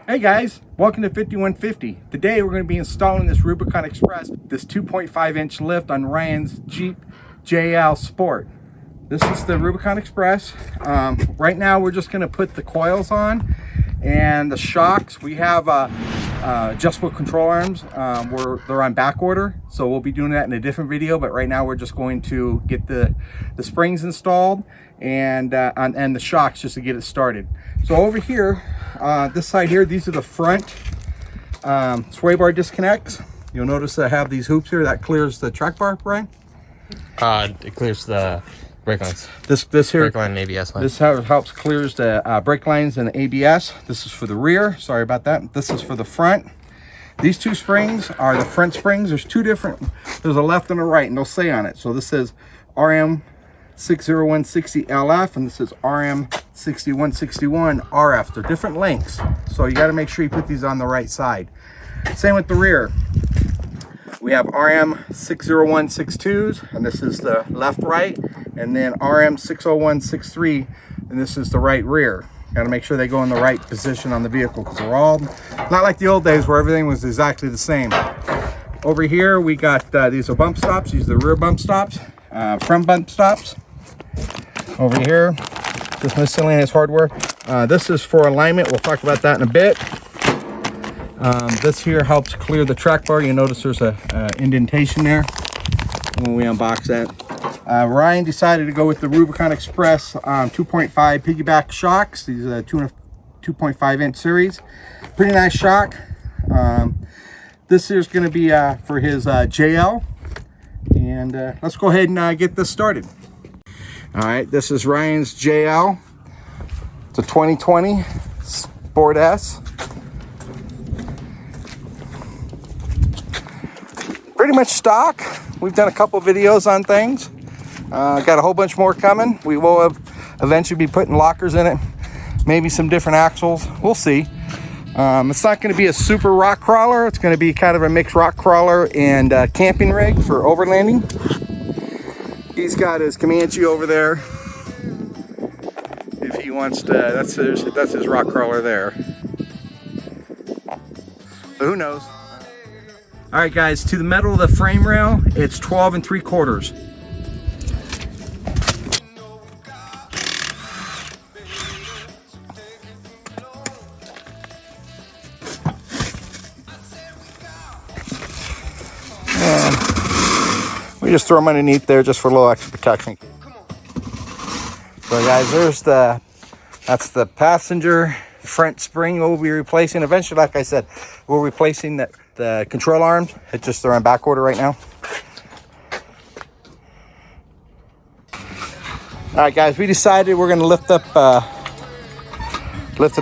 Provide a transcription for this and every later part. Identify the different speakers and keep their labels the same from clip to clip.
Speaker 1: Hey guys, welcome to 5150. Today we're going to be installing this Rubicon Express, this 2.5 inch lift on Ryan's Jeep JL Sport. This is the Rubicon Express. Right now we're just going to put the coils on and the shocks. We have adjustable control arms. They're on back order, so we'll be doing that in a different video, but right now we're just going to get the springs installed and the shocks just to get it started. So over here, this side here, these are the front sway bar disconnects. You'll notice I have these hoops here that clears the track bar, Brian.
Speaker 2: It clears the brake lines.
Speaker 1: This here,
Speaker 2: brake line and ABS line.
Speaker 1: This helps clears the brake lines and the ABS. This is for the rear. Sorry about that. This is for the front. These two springs are the front springs. There's two different. There's a left and a right, and they'll say on it. So this says RM60160 LF, and this is RM6161 RF. They're different lengths, so you got to make sure you put these on the right side. Same with the rear. We have RM60162s, and this is the left right, and then RM60163, and this is the right rear. Got to make sure they go in the right position on the vehicle, because they're all not like the old days where everything was exactly the same. Over here we got these are bump stops. These are the rear bump stops, front bump stops. Over here, this miscellaneous hardware. This is for alignment. We'll talk about that in a bit. This here helps clear the track bar. You notice there's a indentation there when we unbox that. Ryan decided to go with the Rubicon Express 2.5 piggyback shocks. These are 2.5 inch series. Pretty nice shock. This is going to be for his JL. And let's go ahead and get this started. All right, this is Ryan's JL. It's a 2020 Sport S. Pretty much stock. We've done a couple videos on things. Got a whole bunch more coming. We will eventually be putting lockers in it, maybe some different axles. We'll see. It's not going to be a super rock crawler. It's going to be kind of a mixed rock crawler and camping rig for overlanding. He's got his Comanche over there. If he wants to, that's his rock crawler there. So who knows? All right, guys, to the metal of the frame rail, it's 12 3/4. We just throw them underneath there just for a little extra protection. So guys, that's the passenger front spring we'll be replacing. Eventually, like I said, we're replacing the control arms. It's just they're on back order right now. All right, guys, we decided we're going to lift it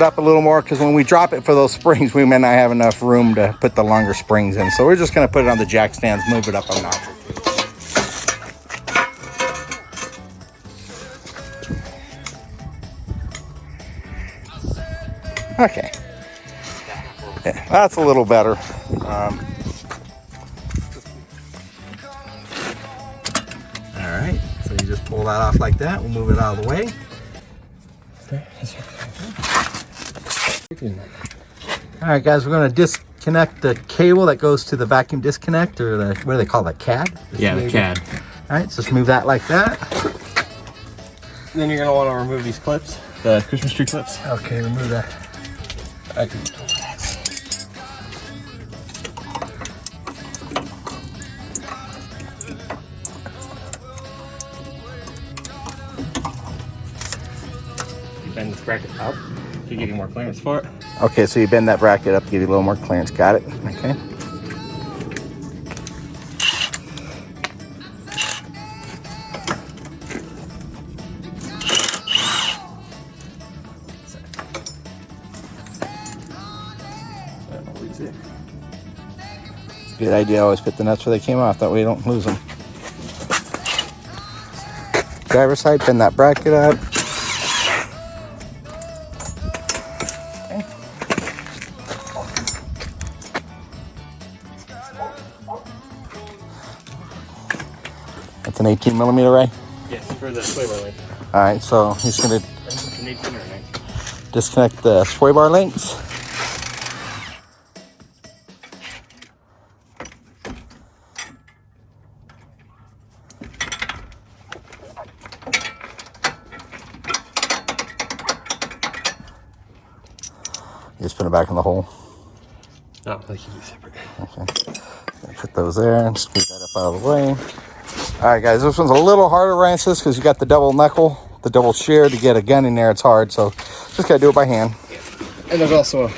Speaker 1: up a little more, because when we drop it for those springs, we may not have enough room to put the longer springs in. So we're just going to put it on the jack stands, move it up a notch. Okay, yeah, that's a little better. All right, so you just pull that off like that. We'll move it out of the way. All right, guys, we're going to disconnect the cable that goes to the vacuum disconnect, or the, what do they call that, CAD?
Speaker 2: Yeah, the CAD.
Speaker 1: All right, so just move that like that.
Speaker 2: And then you're going to want to remove these clips, the Christmas tree clips.
Speaker 1: Okay, remove that.
Speaker 2: You bend this bracket up to give you more clearance for it.
Speaker 1: Okay, so you bend that bracket up to give you a little more clearance. Got it? Okay. Good idea. Always put the nuts where they came off. That way you don't lose them. Driver's side, bend that bracket up. Okay. That's an 18 millimeter ray?
Speaker 2: Yes, for the sway bar link.
Speaker 1: All right, so he's going to
Speaker 2: It's an 18 or 9.
Speaker 1: disconnect the sway bar links. gonna back in the hole.
Speaker 2: No, they can be separate.
Speaker 1: Okay. Put those there and scoot that up out of the way. All right, guys, this one's a little harder, Rancis, because you got the double knuckle, the double shear. To get a gun in there, it's hard, so just gotta do it by hand.
Speaker 2: Yeah. And there's also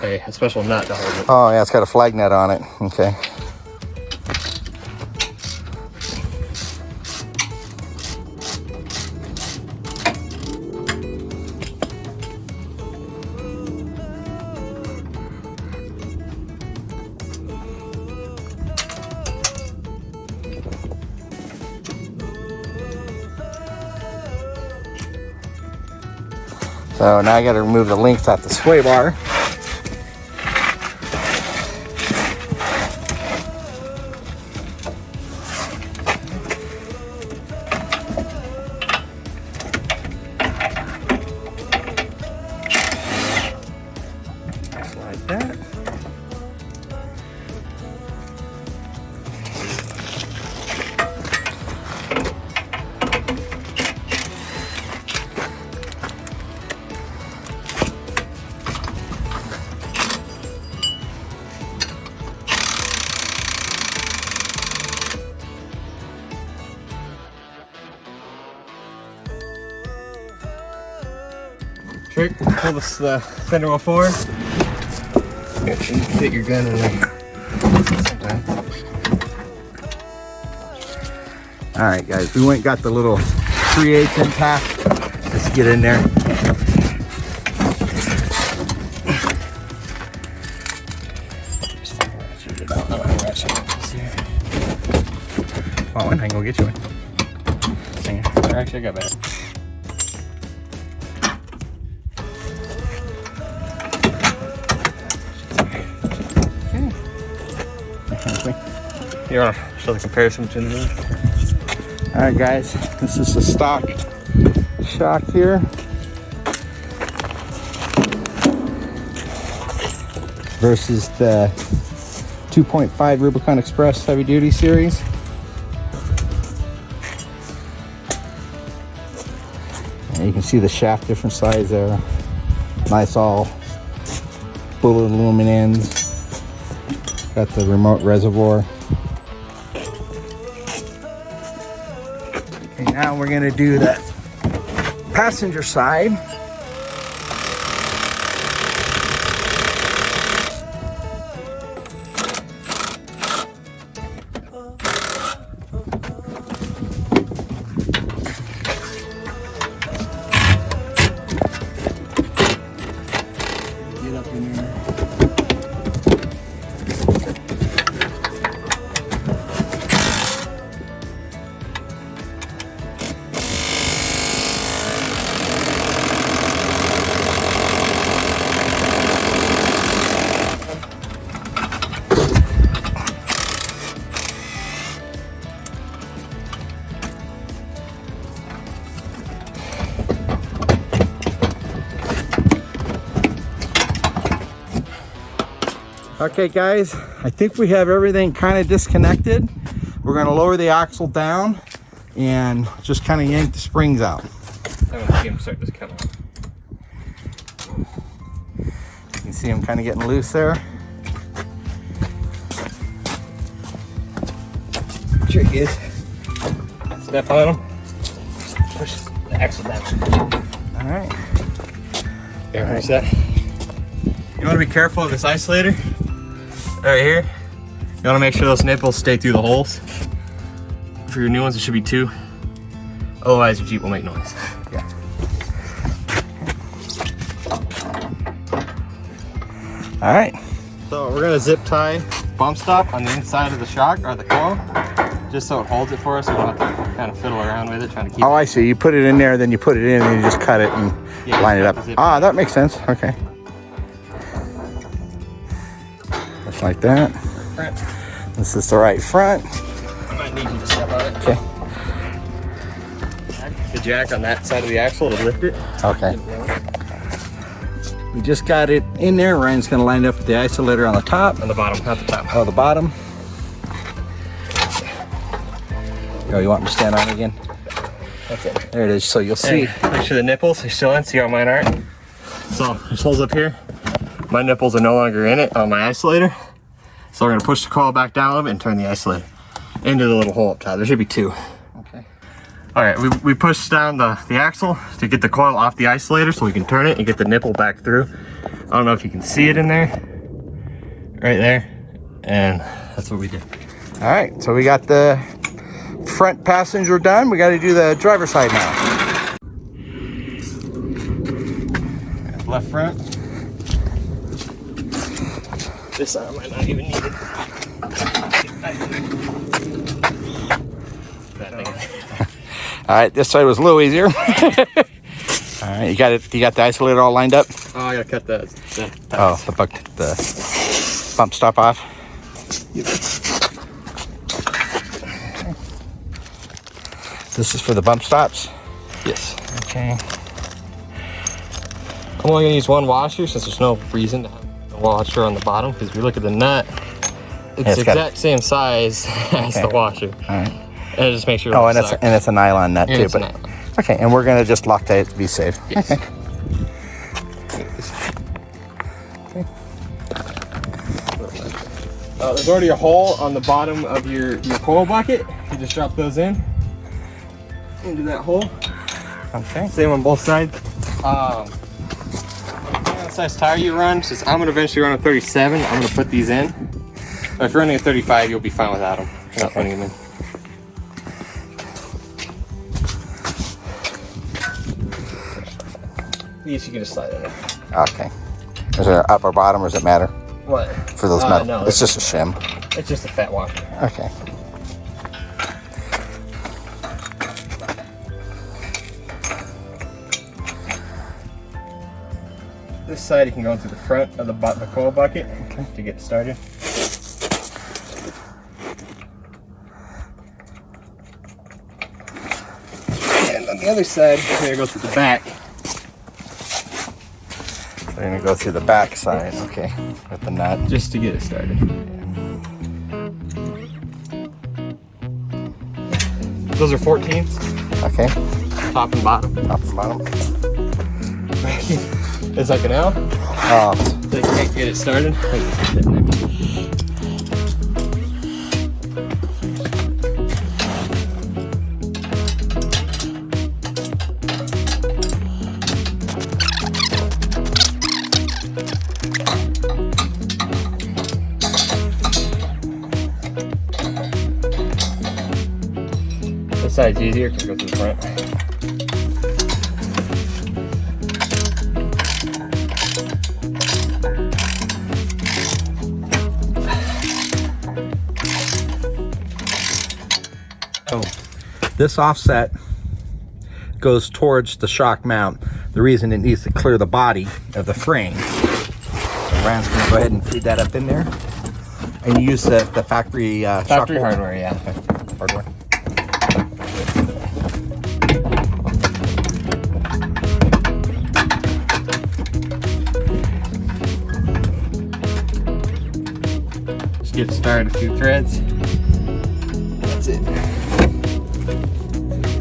Speaker 2: a special nut to hold it.
Speaker 1: Oh yeah, it's got a flag nut on it. Okay. So now I got to remove the links off the sway bar. Just like that.
Speaker 2: Trick, pull the fender wheel forward. Here, so you can fit your gun in there.
Speaker 1: All right, guys, we went and got the little 3/8 impact. Let's get in there. Come on, I can go get you one.
Speaker 2: Actually, I got better. You want to show the comparison between the two?
Speaker 1: All right, guys, this is the stock shock here versus the 2.5 Rubicon Express heavy duty series. And you can see the shaft different size there. Nice all bullet aluminum ends. Got the remote reservoir. Okay, now we're gonna do the passenger side. Get up in there. Okay guys, I think we have everything kind of disconnected. We're going to lower the axle down and just kind of yank the springs out.
Speaker 2: I'm going to see him start this come on.
Speaker 1: You can see them kind of getting loose there.
Speaker 2: Trick is step on them, push the axle down.
Speaker 1: All right.
Speaker 2: Here, here's that. You want to be careful of this isolator right here. You want to make sure those nipples stay through the holes. For your new ones, it should be 2. Otherwise, your Jeep will make noise.
Speaker 1: Yeah. All right.
Speaker 2: So we're gonna zip tie bump stop on the inside of the shock or the coil, just so it holds it for us. We don't have to kind of fiddle around with it, trying to keep.
Speaker 1: Oh, I see. You put it in there, then you put it in, and you just cut it and line it up. Ah, that makes sense. Okay. Just like that.
Speaker 2: Front.
Speaker 1: This is the right front.
Speaker 2: I might need you to step on it.
Speaker 1: Okay.
Speaker 2: The jack on that side of the axle to lift it.
Speaker 1: Okay. We just got it in there. Ryan's going to line it up with the isolator on the top.
Speaker 2: On the bottom, not the top.
Speaker 1: Oh, the bottom. Oh, you want me to stand on it again?
Speaker 2: That's it.
Speaker 1: There it is. So you'll see.
Speaker 2: And make sure the nipples are still in. See how mine aren't? So there's holes up here. my nipples are no longer in it on my isolator. So we're gonna push the coil back down a little bit and turn the isolator into the little hole up top. There should be 2.
Speaker 1: Okay.
Speaker 2: All right, we pushed down the axle to get the coil off the isolator so we can turn it and get the nipple back through. I don't know if you can see it in there, right there. And that's what we did.
Speaker 1: All right, so we got the front passenger done. We got to do the driver's side now.
Speaker 2: Left front. This arm might not even need it.
Speaker 1: All right, this side was a little easier. All right, you got it. You got the isolator all lined up.
Speaker 2: Oh, I gotta cut the
Speaker 1: bump stop off.
Speaker 2: Yep.
Speaker 1: This is for the bump stops.
Speaker 2: Yes.
Speaker 1: Okay.
Speaker 2: I'm only gonna use 1 washer since there's no reason to have a washer on the bottom, because if you look at the nut, it's the exact same size as the washer. All right. And it just makes sure.
Speaker 1: Oh, and it's a nylon nut too. But okay, and we're gonna just Loctite it to be safe.
Speaker 2: Yes.
Speaker 1: Okay.
Speaker 2: There's already a hole on the bottom of your coil bucket. You just drop those into that hole.
Speaker 1: Okay.
Speaker 2: Same on both sides. What size tire you run? Since I'm gonna eventually run a 37, I'm gonna put these in. But if you're running a 35, you'll be fine without them. You're not putting them in. These you can just slide in there.
Speaker 1: Okay. Is there up or bottom, or does it matter?
Speaker 2: What?
Speaker 1: For those metal?
Speaker 2: No,
Speaker 1: it's just a shim.
Speaker 2: It's just a fat washer.
Speaker 1: Okay.
Speaker 2: This side you can go into the front of the coil bucket to get started. And on the other side, you're gonna go to the back.
Speaker 1: We're gonna go through the back side, okay, with the nut.
Speaker 2: Just to get it started. Those are 14s.
Speaker 1: Okay.
Speaker 2: Top and bottom.
Speaker 1: Top and bottom.
Speaker 2: It's like an L.
Speaker 1: Oh.
Speaker 2: So you can't get it started. This side's easier because it goes to the front.
Speaker 1: Oh, this offset goes towards the shock mount. The reason it needs to clear the body of the frame. So Rand's gonna go ahead and feed that up in there. And you use the factory
Speaker 2: Factory
Speaker 1: shock
Speaker 2: hardware, yeah.
Speaker 1: Okay. Hardware.
Speaker 2: Just get started, a few threads. That's it.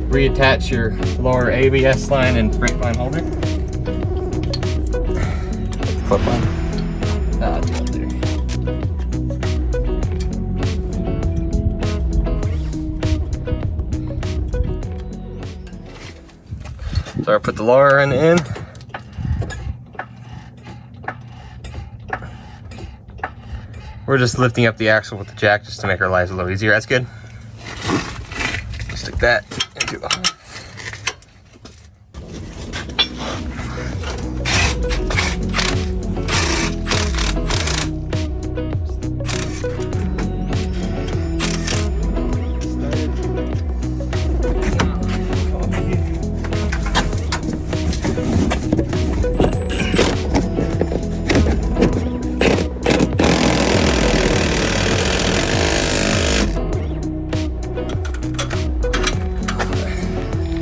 Speaker 2: Reattach your lower ABS line and brake line holder.
Speaker 1: Clip line.
Speaker 2: It's up there. So I put the lower end in. We're just lifting up the axle with the jack just to make our lives a little easier. That's good. Stick that into the hole.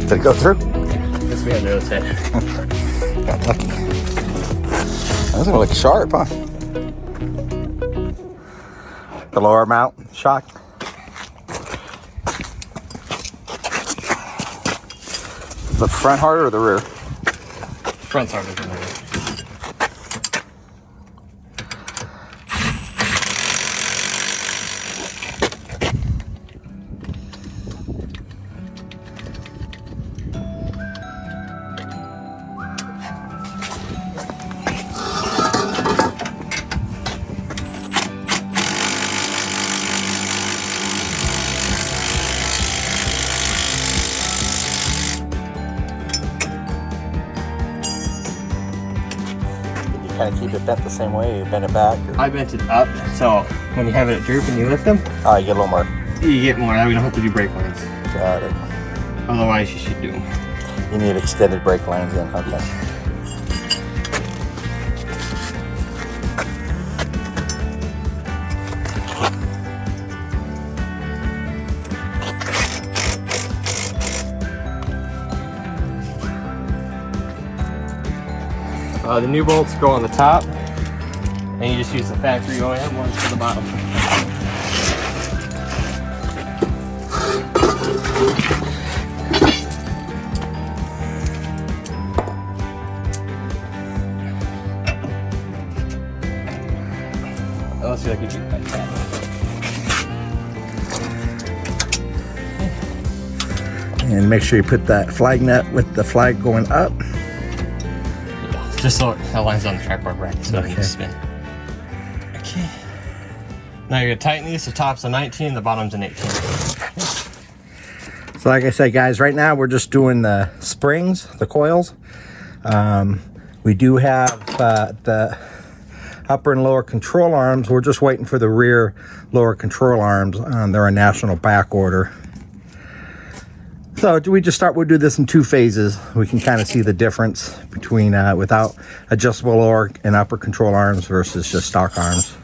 Speaker 1: Did it go through?
Speaker 2: This way on the other side.
Speaker 1: Got lucky. Those look sharp, huh? The lower mount shock. The front harder or the rear?
Speaker 2: Front's harder than the rear.
Speaker 3: kind of keep it bent the same way? You bend it back? Or?
Speaker 2: I bent it up, so when you have it droop and you lift them,
Speaker 3: Oh, you get a little more.
Speaker 2: you get more. That we don't have to do brake lines.
Speaker 3: Got it.
Speaker 2: Otherwise, you should do them.
Speaker 3: You need extended brake lines in. Okay.
Speaker 2: The new bolts go on the top, and you just use the factory OEM ones for the bottom. Let's see if I can get that tap.
Speaker 3: And make sure you put that flag nut with the flag going up.
Speaker 2: Just so it aligns on the track bar bracket so it doesn't spin. Okay. Now you're gonna tighten these. The top's a 19, the bottom's an 18.
Speaker 3: So like I said, guys, right now we're just doing the springs, the coils. We do have the upper and lower control arms. We're just waiting for the rear lower control arms. They're a national back order. So we'll do this in 2 phases. We can kind of see the difference between without adjustable lower and upper control arms versus just stock arms.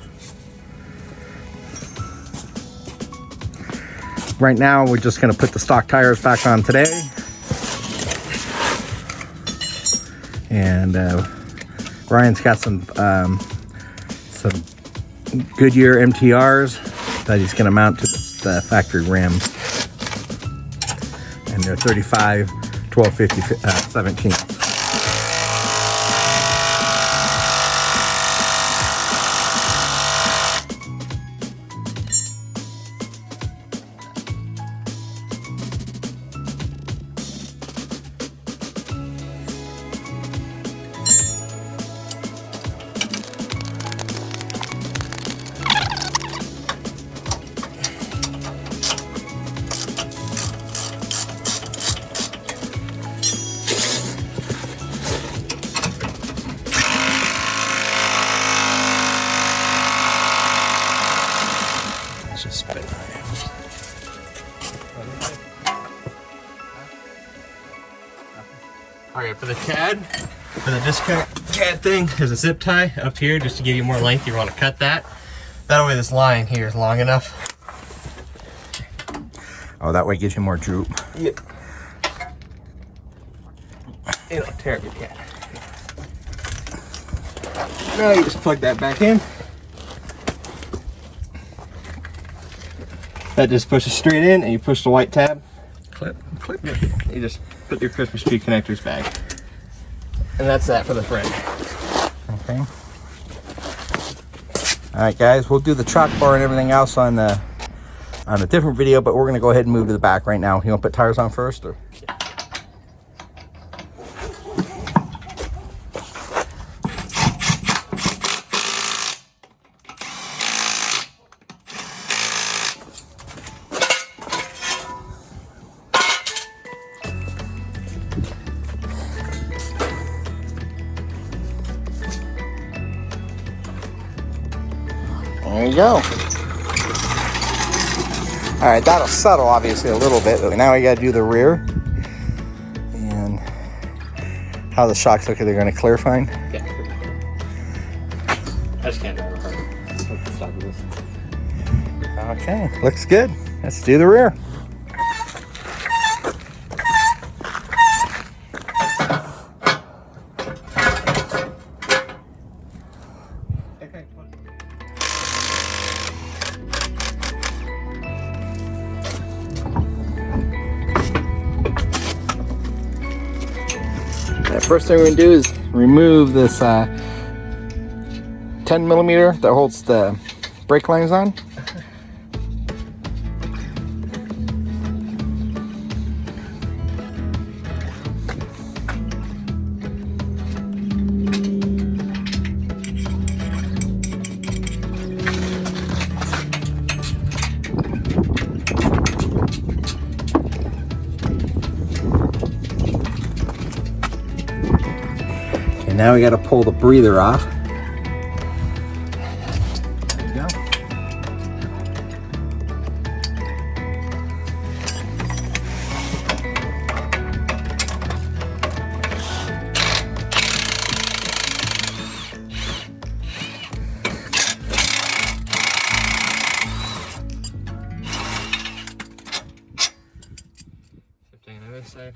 Speaker 3: Right now, we're just going to put the stock tires back on today. And Ryan's got some Goodyear MTRs that he's going to mount to the factory rims. And they're 35, 1250, 17. Just spin it around.
Speaker 2: Alright, for the discount CAD thing, there's a zip tie up here just to give you more length. You want to cut that. That way this line here is long enough.
Speaker 3: Oh, that way gives you more droop.
Speaker 2: Yep. It'll tear up your CAD. Now you just plug that back in. That just pushes straight in, and you push the white tab. Clip. You just put your Christmas tree connectors back. And that's that for the front.
Speaker 3: Okay. All right, guys, we'll do the truck bar and everything else on a different video, but we're gonna go ahead and move to the back right now. You want to put tires on first, or? There you go. All right, that'll settle obviously a little bit, but now we got to do the rear and how the shocks look. Are they going to clear fine?
Speaker 2: Yeah. I just can't drive it hard.
Speaker 3: Okay, looks good. Let's do the rear. First thing we're going to do is remove this 10 millimeter that holds the brake lines on. Now we got to pull the breather off. you go.
Speaker 2: Same thing on the other side.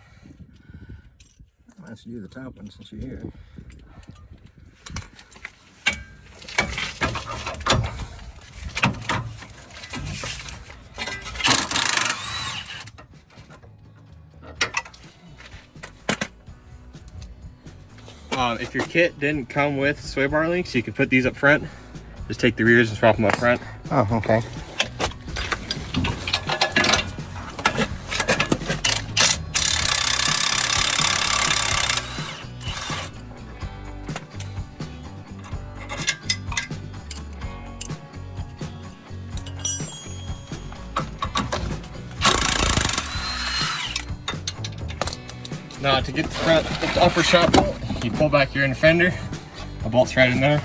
Speaker 3: Let's do the top one since you're here.
Speaker 2: If your kit didn't come with sway bar links, you could put these up front. Just take the rears and swap them up front.
Speaker 3: Oh, okay.
Speaker 2: Now to get the upper shot bolt, you pull back your inner fender. The bolt's right in there.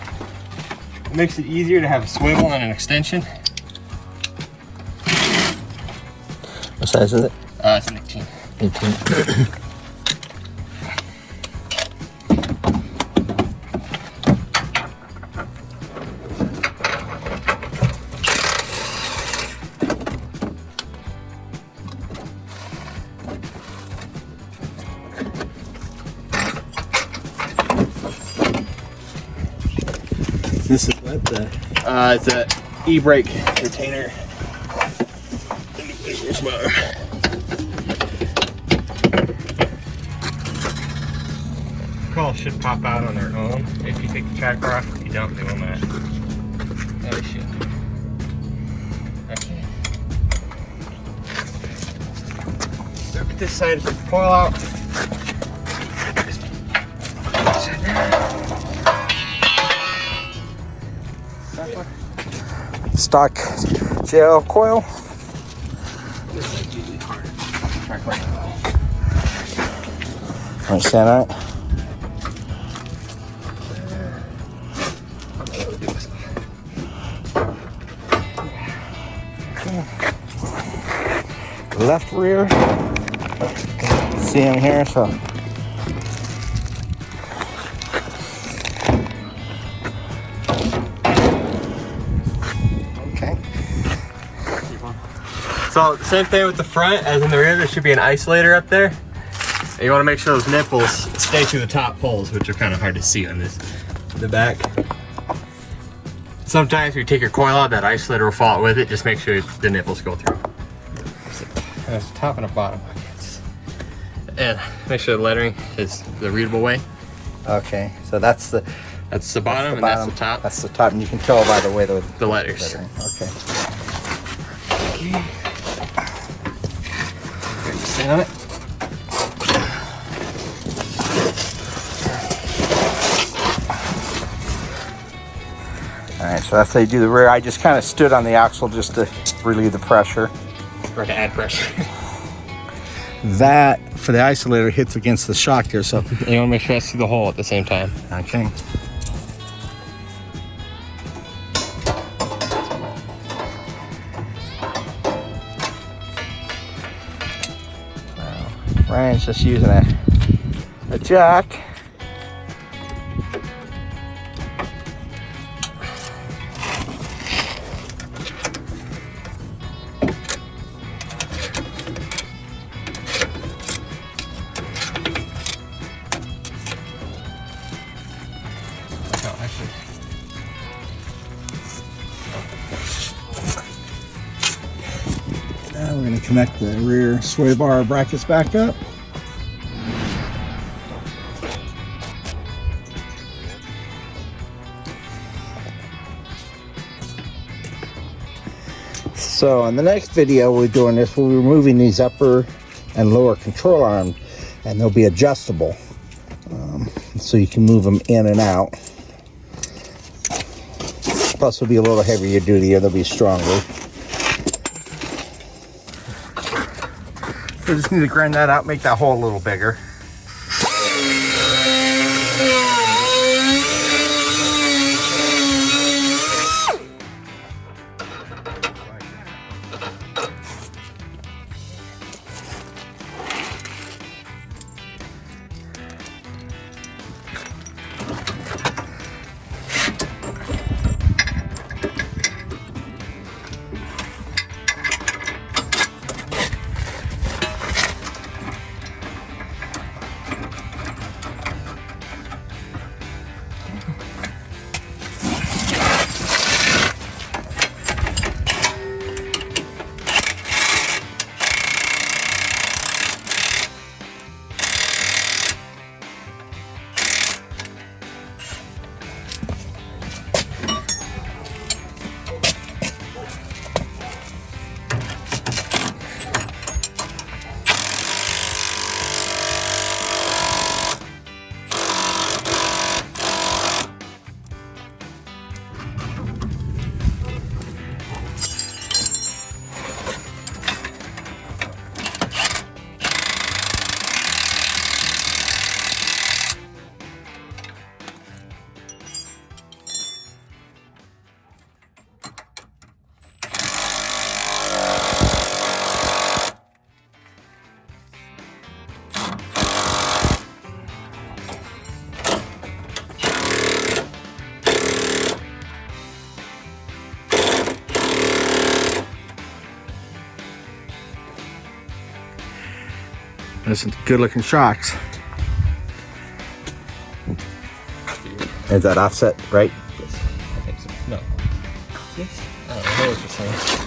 Speaker 2: It makes it easier to have a swivel on an extension.
Speaker 3: What size is it?
Speaker 2: It's an 18.
Speaker 3: 18. This is what the...
Speaker 2: It's a e-brake retainer. Where's my arm? Coil should pop out on their own if you take the track bar off. If you don't, they will not. Yeah, they should. Okay. Start with this side, take the coil out.
Speaker 3: stock JL coil.
Speaker 2: This is usually hard. Track right.
Speaker 3: Understand that? Left rear. See in here, so okay.
Speaker 2: So same thing with the front as in the rear. There should be an isolator up there. And you want to make sure those nipples stay to the top holes, which are kind of hard to see on this. The back. Sometimes if you take your coil out, that isolator will fall out with it. Just make sure the nipples go through. There's a top and a bottom. And make sure the lettering is the readable way.
Speaker 3: Okay, so that's the
Speaker 2: bottom and that's the top.
Speaker 3: That's the top, and you can tell by the way the
Speaker 2: letters.
Speaker 3: lettering. Okay.
Speaker 2: Sit on it.
Speaker 3: All right, so that's how you do the rear. I just kind of stood on the axle just to relieve the pressure.
Speaker 2: Or to add pressure.
Speaker 3: That, for the isolator, hits against the shock here, so...
Speaker 2: You want to make sure that's through the hole at the same time.
Speaker 3: Okay. Wow. Ryan's just using a jack. Now we're going to connect the rear sway bar brackets back up. So in the next video we're doing this, we're removing these upper and lower control arms, and they'll be adjustable. So you can move them in and out. Plus they'll be a little heavier duty, or they'll be stronger. So just need to grind that out, make that hole a little bigger.
Speaker 1: There's some good looking shocks.
Speaker 3: Is that offset right?
Speaker 2: Yes, I think so. No. Yes? I don't know what you're saying.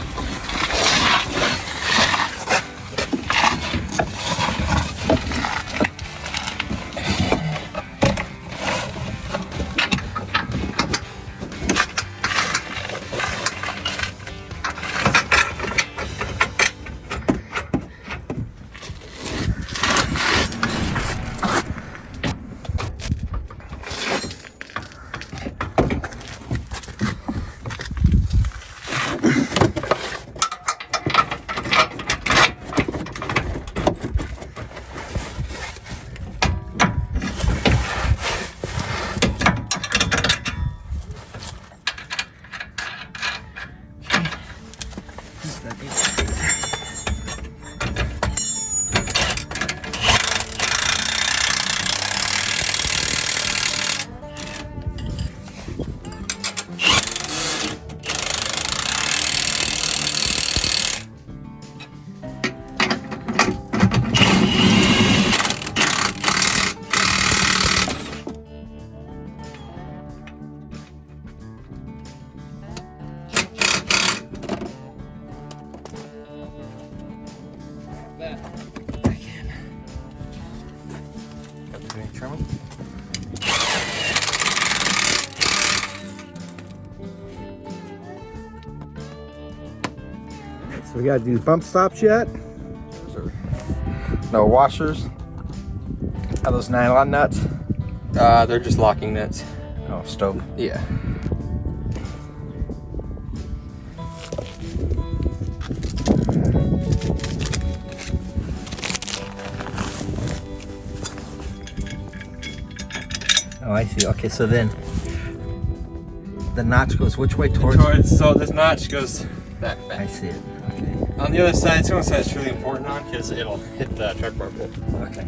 Speaker 3: So we gotta do bump stops yet? No washers? Are those nylon nuts?
Speaker 2: They're just locking nuts.
Speaker 3: Oh, stove.
Speaker 2: Yeah.
Speaker 3: Oh, I see. Okay, so then the notch goes which way towards?
Speaker 2: So this notch goes back.
Speaker 3: I see it. Okay.
Speaker 2: On the other side, the other side is really important on because it'll hit the truck bar bolt.
Speaker 3: Okay.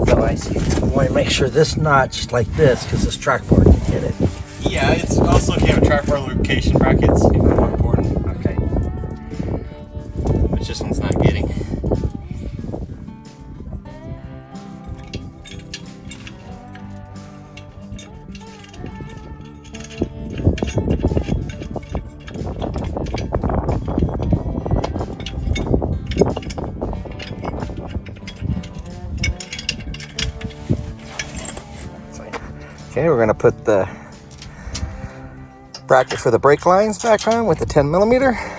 Speaker 3: So I see. I want to make sure this notch like this because this track bar can hit it.
Speaker 2: Yeah, it's also if you have a truck bar lubrication brackets, even more important.
Speaker 3: Okay.
Speaker 2: Which this one's not getting.
Speaker 3: Okay, we're going to put the bracket for the brake lines back on with the 10mm.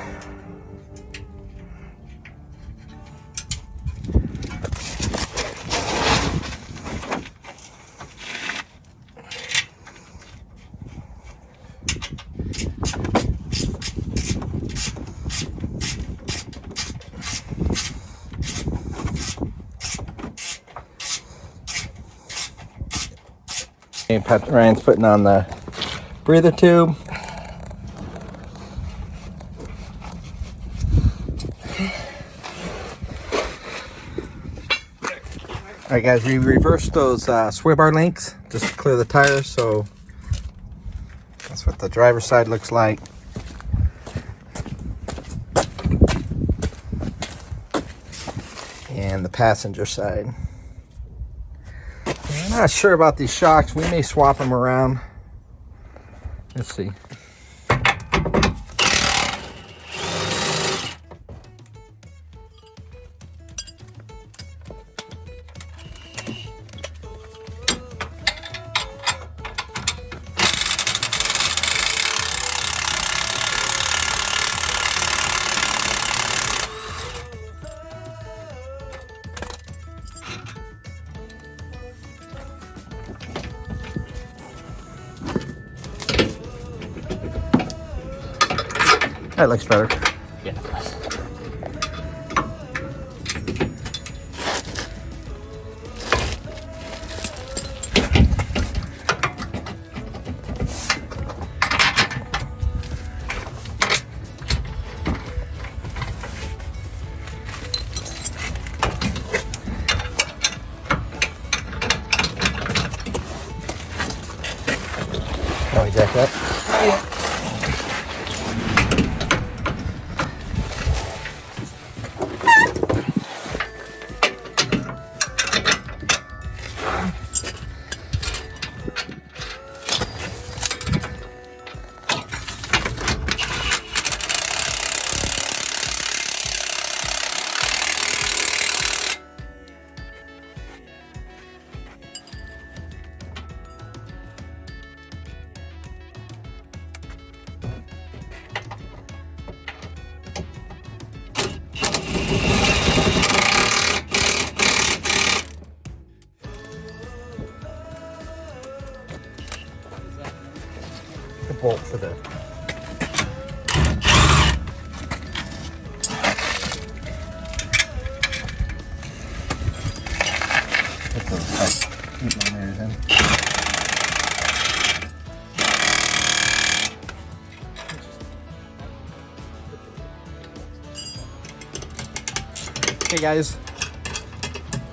Speaker 3: Okay, Ryan's putting on the breather tube. All right, guys, we reversed those sway bar links just to clear the tires, so that's what the driver's side looks like. And the passenger side. I'm not sure about these shocks. We may swap them around. Let's see. That looks better.
Speaker 2: Yeah.
Speaker 3: Oh, you jack that? The bolt for the put those heat millimeters in. Okay guys,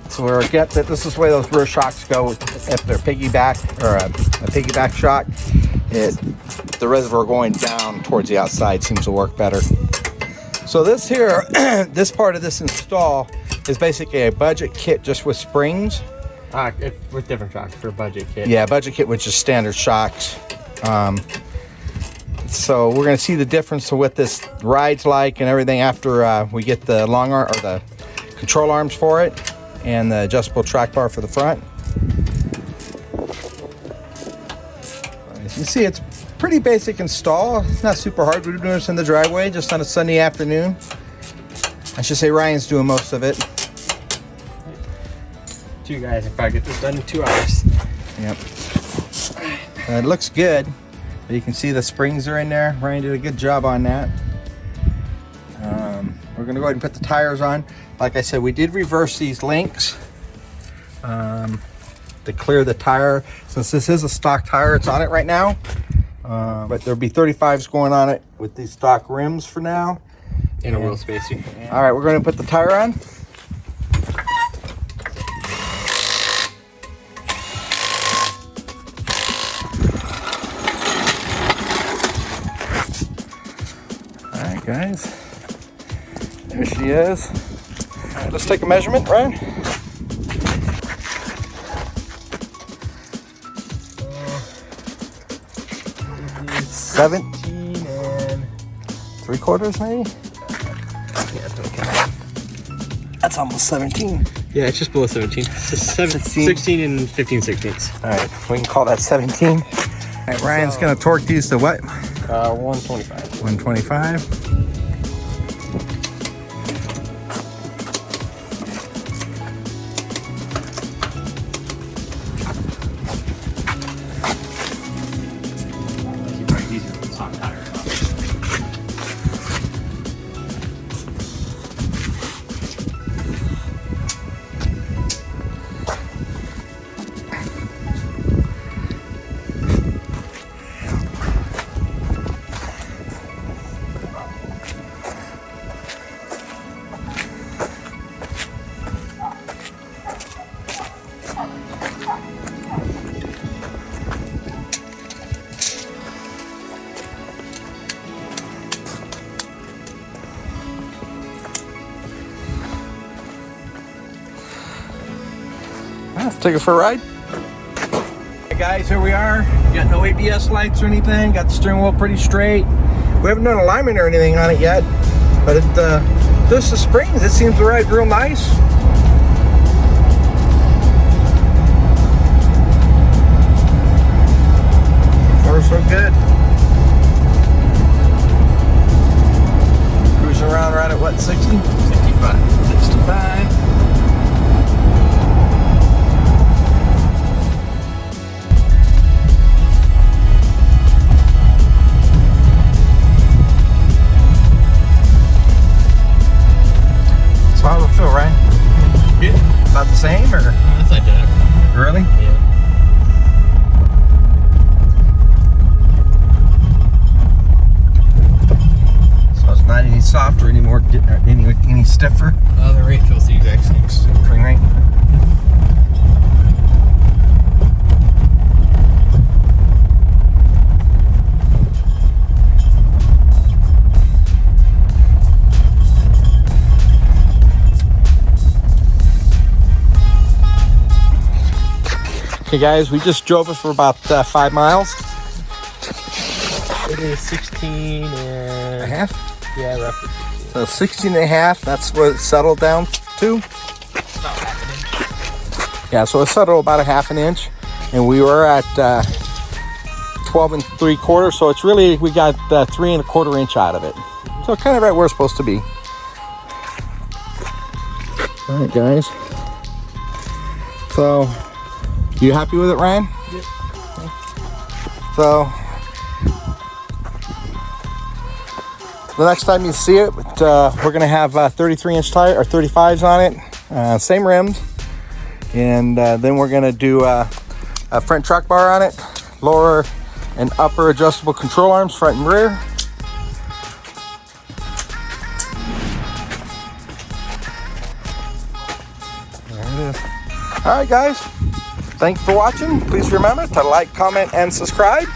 Speaker 3: so we're get that this is where those rear shocks go if they're piggyback or a piggyback shock. The reservoir going down towards the outside seems to work better. So this here, this part of this install is basically a budget kit just with springs.
Speaker 2: With different shocks for a budget kit.
Speaker 3: Yeah, budget kit with just standard shocks. So we're gonna see the difference to what this rides like and everything after we get the long arm or the control arms for it and the adjustable track bar for the front. As you see, it's pretty basic install. It's not super hard. We're doing this in the driveway just on a Sunday afternoon. I should say Ryan's doing most of it.
Speaker 2: 2 guys can probably get this done in 2 hours.
Speaker 3: Yep. It looks good. But you can see the springs are in there. Ryan did a good job on that. We're gonna go ahead and put the tires on. Like I said, we did reverse these links to clear the tire. Since this is a stock tire, it's on it right now. But there'll be 35s going on it with these stock rims for now.
Speaker 2: And a wheel spacer.
Speaker 3: All right, we're gonna put the tire on. All right, guys. There she is. All right, let's take a measurement, Ryan. $17 3/4 maybe?
Speaker 2: Yeah, that's okay.
Speaker 3: That's almost 17.
Speaker 2: Yeah, it's just below 17. It's 16 and 15/16.
Speaker 3: All right, we can call that 17. All right, Ryan's gonna torque these to what?
Speaker 2: 125.
Speaker 3: 125. Let's take it for a ride. Hey guys, here we are. Got no ABS lights or anything. Got the steering wheel pretty straight. We haven't done alignment or anything on it yet, but just the springs, it seems to ride real nice. Far so good. Cruising around right at what, 60? 65. 65. How does it feel, Ryan?
Speaker 2: Good.
Speaker 3: About the same, or?
Speaker 2: That's identical.
Speaker 3: Really?
Speaker 2: Yeah.
Speaker 3: So it's not any softer anymore, any stiffer?
Speaker 2: The rate feels the exact same.
Speaker 3: Spring rate? Okay guys, we just drove it for about 5 miles.
Speaker 2: It is 16 and
Speaker 3: A half?
Speaker 2: Yeah, roughly.
Speaker 3: So 16 and a half, that's what it settled down to. Yeah, so it settled about a half an inch. And we were at 12 3/4, so it's really, we got 3 1/4 inch out of it. So kind of right where it's supposed to be. All right, guys. So, you happy with it, Ryan?
Speaker 2: Yep.
Speaker 3: So, the next time you see it, we're gonna have 33-inch tire or 35s on it, same rims, and then we're gonna do a front truck bar on it, lower and upper adjustable control arms, front and rear. There it is. All right, guys. Thanks for watching. Please remember to like, comment, and subscribe.